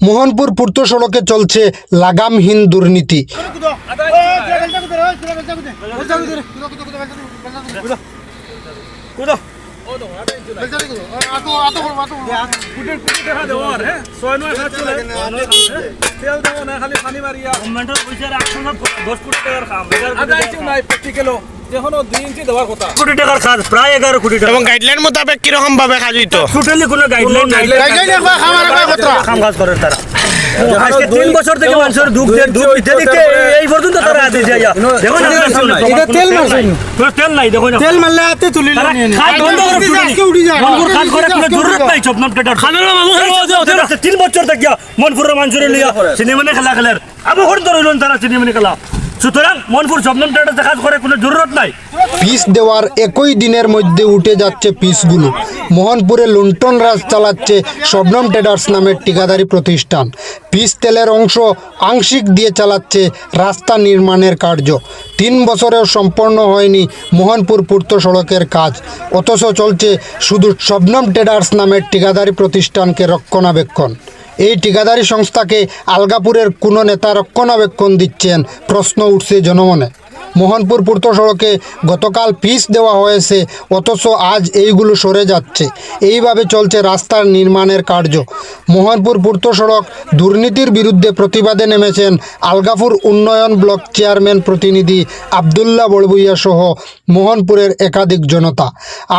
মোহনপুর পূর্ত সড়কে চলছে লাগামহীন দুর্নীতি। এবং গাইডলাইন মোতাবেক কিরকম ভাবে কাজ হইতো কোনো গাইডলাইন নাই। কাম কাজ করে তারা আজকে 3 বছর থেকে মানুষের দুধ দিতে দিতে এই পর্যন্ত তারা আদেশ যায়। দেখো না এটা তেল মারছেন, তেল নাই, দেখো না তেল মারলে হাতে তুলি না খাই বন্ধ করে আজকে উঠি যায়। মনপুর কাজ করে কোনো জরুরত নাই চপনম টেটার খানের বাবু 3 বছর থেকে মনপুরের মানুষের লিয়া সিনেমা খেলা খেলার আবু হর ধরলেন তারা সিনেমা খেলা। সুতরাং মনপুর শবনম টেটার কাজ করে কোনো জরুরত নাই। পিস দেওয়ার একই দিনের মধ্যে উঠে যাচ্ছে পিসগুলো। মোহনপুরে লুণ্ঠন রাজ চালাচ্ছে শবনম ট্রেডার্স নামের ঠিকাদারি প্রতিষ্ঠান। পিস তেলের অংশ আংশিক দিয়ে চালাচ্ছে রাস্তা নির্মাণের কার্য। 3 বছরেও সম্পন্ন হয়নি মোহনপুর পূর্ত সড়কের কাজ, অথচ চলছে শুধু শবনম ট্রেডার্স নামের ঠিকাদারি প্রতিষ্ঠানকে রক্ষণাবেক্ষণ। এই ঠিকাদারি সংস্থাকে আলগাপুরের কোনো নেতা রক্ষণাবেক্ষণ দিচ্ছেন, প্রশ্ন উঠছে জনমনে। মোহনপুর পূর্ত সড়কে গতকাল পিস দেওয়া হয়েছে, অথচ আজ এইগুলো সরে যাচ্ছে। এইভাবে চলছে রাস্তার নির্মাণের কার্য। মোহনপুর পূর্ত সড়ক দুর্নীতির বিরুদ্ধে প্রতিবাদে নেমেছেন আলগাপুর উন্নয়ন ব্লক চেয়ারম্যান প্রতিনিধি আবদুল্লাহ বড়বুইয়া সহ মোহনপুরের একাধিক জনতা।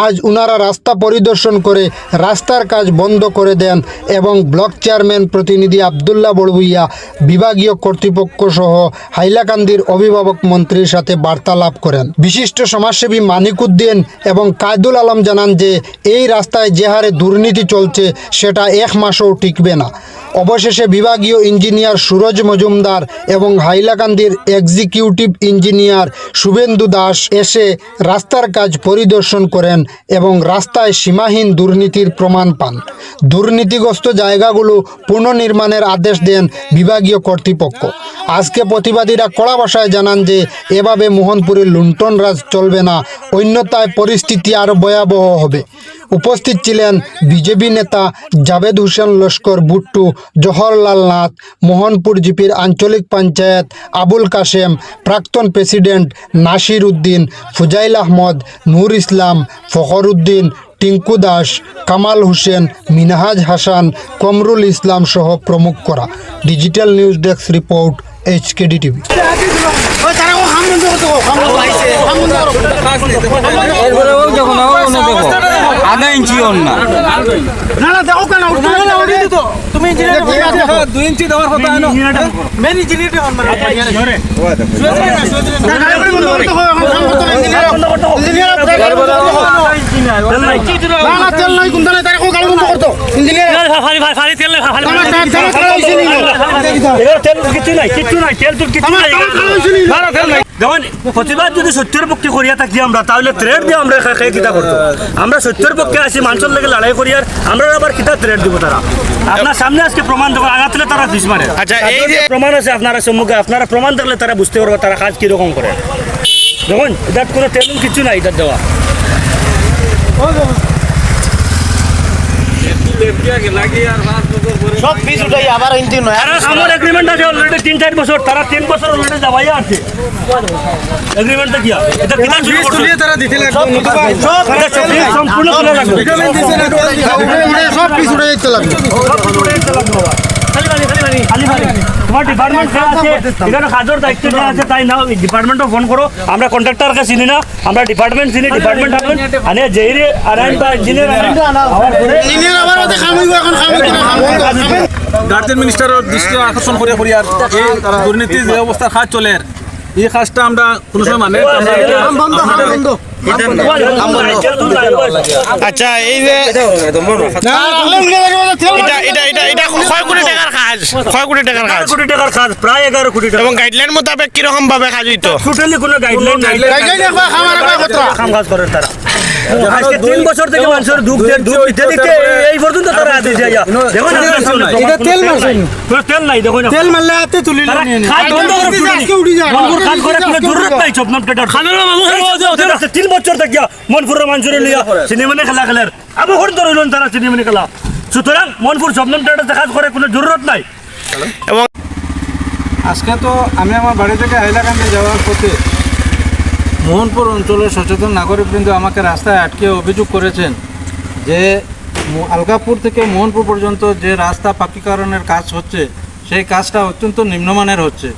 আজ উনারা রাস্তা পরিদর্শন করে রাস্তার কাজ বন্ধ করে দেন এবং ব্লক চেয়ারম্যান প্রতিনিধি আবদুল্লাহ বড়বুইয়া বিভাগীয় কর্তৃপক্ষ সহ হাইলাকান্দির অভিভাবক মন্ত্রীর সাথে বার্তালাপ করেন। বিশিষ্ট সমাজসেবী মানিকউদ্দিন এবং কায়দুল আলম জানান যে এই রাস্তায় যে হারে দুর্নীতি চলছে সেটা 1 মাসও টিকবে না। অবশেষে বিভাগীয় ইঞ্জিনিয়ার সুরজ মজুমদার এবং হাইলাকান্দির এক্সিকিউটিভ ইঞ্জিনিয়ার শুভেন্দু দাস এসে রাস্তার কাজ পরিদর্শন করেন এবং রাস্তায় সীমাহীন দুর্নীতির প্রমাণ পান। দুর্নীতিগ্রস্ত জায়গাগুলো পুনর্নির্মাণের আদেশ দেন বিভাগীয় কর্তৃপক্ষ। আজকে প্রতিবাদীরা কড়া ভাষায় জানান যে এভাবে মোহনপুরের লুণ্ঠন রাজ চলবে না, অন্যথায় পরিস্থিতি আরও ভয়াবহ হবে। উপস্থিত ছিলেন বিজেপি নেতা জাভেদ হোসেন লস্কর বুট্টু, জওহরলাল নাথ, মোহনপুর জিপির আঞ্চলিক পঞ্চায়েত আবুল কাশেম, প্রাক্তন প্রেসিডেন্ট নাসির উদ্দিন, ফুজাইল আহমদ, নূর ইসলাম, ফখর উদ্দিন, টিঙ্কু দাস, কামাল হোসেন, মিনহাজ হাসান, কমরুল ইসলাম সহ প্রমুখরা। Digital news desk report, HKD TV। আধা ইঞ্চি না দেখো কেন তুমি 2 ইঞ্চি দেওয়ার কথা মেন ইঞ্জিনিয়ার প্রতিবাদ যদি সত্যের পক্ষে করিয়া থাকি আমরা, তাহলে থ্রেড দিয়ে আমরা কিতা করতো? আমরা সত্যের পক্ষে আছি, মানুষের লেগে লড়াই করিয়ার আমরা আবার কিতা থ্রেড দিব? তারা আপনার সামনে আজকে প্রমাণ দেবো, আগাতলে তারা ফিস মারে। আচ্ছা, এই যে প্রমাণ আছে আপনারা সম্মুখে, আপনারা প্রমাণ দেখলে তারা বুঝতে পারবে তারা কাজ কিরকম করে। দেখুন, এটার কোনো তেল কিছু নাই এটার দেওয়া। সব পিস উঠাই আবার ইঞ্জিন নয়। আমার এগ্রিমেন্ট আছে অলরেডি 3-4 বছর, তারা 3 বছর অলরেডি যাওয়াই আছে এগ্রিমেন্টটা কি এটা কিনা শুরু করছে তারা দিতে লাগবে সব সম্পূর্ণ করা লাগবে, সব পিস উঠে যেতে লাগবে। তোমার ডিপার্টমেন্ট আছে, এখানে কাজের দায়িত্ব দেওয়া আছে, তাই না ডিপার্টমেন্টও ফোন করো। আমরা কন্ট্রাক্টরকে চিনি না, আমরা ডিপার্টমেন্ট চিনি। ডিপার্টমেন্ট আসবেন আনে যেইরে আনাইন বা ইঞ্জিনিয়ার গার্জেন মিনিস্টারের দৃষ্টি আকর্ষণ করে করিয়ার এই দুর্নীতি যে অবস্থার কাজ চলে, এই কাজটা আমরা কোনো সময় মানে আচ্ছা, এই যে কোটি টাকার কাজ প্রায় 11 কোটি টাকা এবং গাইডলাইন মোতাবেক কিরকম ভাবে কাজ হইতো? টোটালি কোনো গাইডলাইন নাই। কাম কাজ করে তারা আজকে 3 বছর থেকে মানুষের দুধ দিতে দিতে এই পর্যন্ত তারা আদেশ যায়। দেখো না এটা তেল মারছেন, তেল নাই, দেখো না তেল মারলে হাতে তুলি না খাই বন্ধ করে আজকে উঠি যায়। মনপুর কাজ করে কোনো জরুরত নাই চপনম টেটার খানের বাবু 3 বছর থেকে মনপুরের মানুষের লিয়া সিনেমা খেলা খেলার আবু হর ধরলেন তারা সিনেমা খেলা। সুতরাং মনপুর শবনম টেটার কাজ করে কোনো জরুরত নাই। এবং আজকে তো আমি আমার বাড়ি থেকে হাইলাকান্দি যাওয়ার পথে মোহনপুর অঞ্চলের সচেতন নাগরিকবৃন্দ আমাকে রাস্তায় আটকে অভিযোগ করেছেন যে আলগাপুর থেকে মোহনপুর পর্যন্ত যে রাস্তা পাকিকরণের কাজ হচ্ছে সেই কাজটা অত্যন্ত নিম্নমানের হচ্ছে।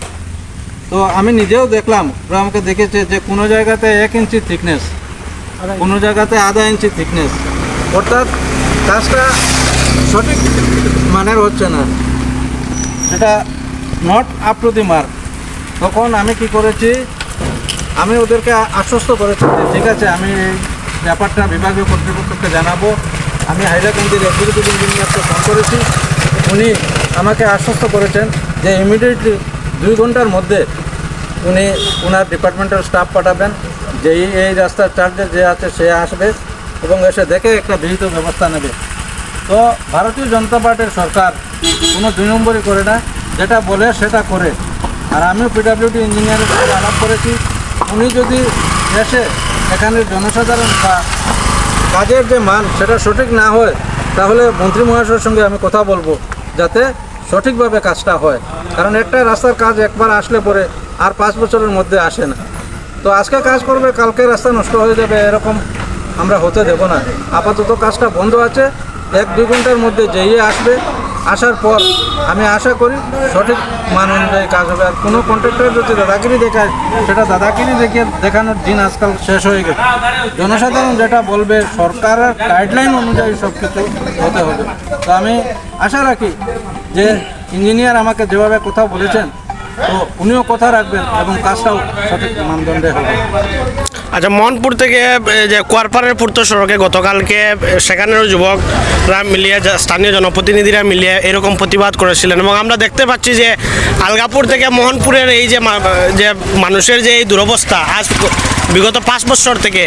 তো আমি নিজেও দেখলাম, ওরা আমাকে দেখেছে যে কোনো জায়গাতে 1 ইঞ্চি থিকনেস, কোনো জায়গাতে আধা ইঞ্চি থিকনেস, অর্থাৎ কাজটা সঠিক মানের হচ্ছে না, সেটা not up to the mark. তখন আমি কি করেছি, আমি ওদেরকে আশ্বস্ত করেছি যে ঠিক আছে, আমি এই ব্যাপারটা বিভাগীয় কর্তৃপক্ষকে জানাবো। আমি হাইলাকান্দির এক্সিকিউটিভ ইঞ্জিনিয়ারকে ফোন করেছি, উনি আমাকে আশ্বস্ত করেছেন যে ইমিডিয়েটলি 2 ঘন্টার মধ্যে উনি ওনার ডিপার্টমেন্টাল স্টাফ পাঠাবেন, যে এই রাস্তার চার্জে যে আছে সে আসবে এবং এসে দেখে একটা বিহিত ব্যবস্থা নেবে। তো ভারতীয় জনতা পার্টির সরকার কোনো 2 নম্বরই করে না, যেটা বলে সেটা করে। আর আমিও পিডব্লিউডি ইঞ্জিনিয়ারের সাথে আলাপ করেছি, উনি যদি এসে এখানের জনসাধারণ বা কাজের যে মান সেটা সঠিক না হয়, তাহলে মন্ত্রী মহাশয়ের সঙ্গে আমি কথা বলবো যাতে সঠিকভাবে কাজটা হয়। কারণ একটা রাস্তার কাজ একবার আসলে পরে আর 5 বছরের মধ্যে আসে না। তো আজকে কাজ করবে, কালকে রাস্তা নষ্ট হয়ে যাবে, এরকম আমরা হতে দেব না। আপাতত কাজটা বন্ধ আছে, 1-2 ঘন্টার মধ্যে যেই আসবে, আসার পর আমি আশা করি সঠিক মান অনুযায়ী কাজ হবে। আর কোনো কন্ট্রাক্টর যদি দাদাগিরি দেখায়, সেটা দাদাগিরি দেখানোর দিন আজকাল শেষ হয়ে গেছে। জনসাধারণ যেটা বলবে, সরকারের গাইডলাইন অনুযায়ী সব কিছু হতে হবে। তো আমি আশা রাখি যে ইঞ্জিনিয়ার আমাকে যেভাবে কথা বলেছেন, তো উনিও কথা রাখবেন এবং কাজটাও সঠিক মানদণ্ডে হবে। আচ্ছা, মোহনপুর থেকে যে কুয়ারপাড়ের পূর্ত সড়কে গতকালকে সেখানেরও যুবকরা মিলিয়ে, স্থানীয় জনপ্রতিনিধিরা মিলিয়ে এরকম প্রতিবাদ করেছিলেন এবং আমরা দেখতে পাচ্ছি যে আলগাপুর থেকে মোহনপুরের এই যে যে মানুষের যে এই দুরবস্থা, আজ বিগত 5 বছর থেকে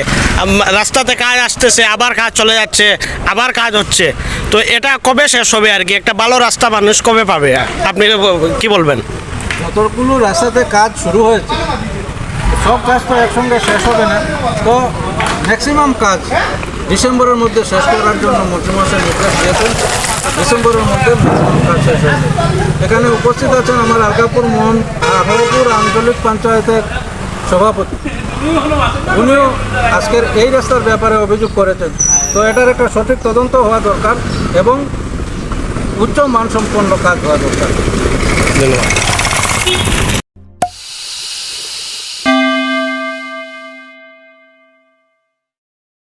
রাস্তাতে কাজ আসতেছে, আবার কাজ চলে যাচ্ছে, আবার কাজ হচ্ছে। তো এটা কবে শেষ হবে আর কি? একটা ভালো রাস্তা মানুষ কবে পাবে? আপনি কি বলবেন? যতগুলো রাস্তাতে কাজ শুরু হয়েছে, সব কাজ তো একসঙ্গে শেষ হবে না। তো ম্যাক্সিমাম কাজ ডিসেম্বরের মধ্যে শেষ করার জন্য মন্ত্রীমহাশয় নির্দেশ দিয়েছেন। ডিসেম্বরের মধ্যে ম্যাক্সিমাম কাজ শেষ হয়ে যাবে। এখানে উপস্থিত আছেন আমার আলগাপুর আহলাপুর আঞ্চলিক পঞ্চায়েতের সভাপতি, উনিও আজকের এই রাস্তার ব্যাপারে অভিযোগ করেছেন। তো এটার একটা সঠিক তদন্ত হওয়া দরকার এবং উচ্চ মানসম্পন্ন কাজ হওয়া দরকার। ধন্যবাদ।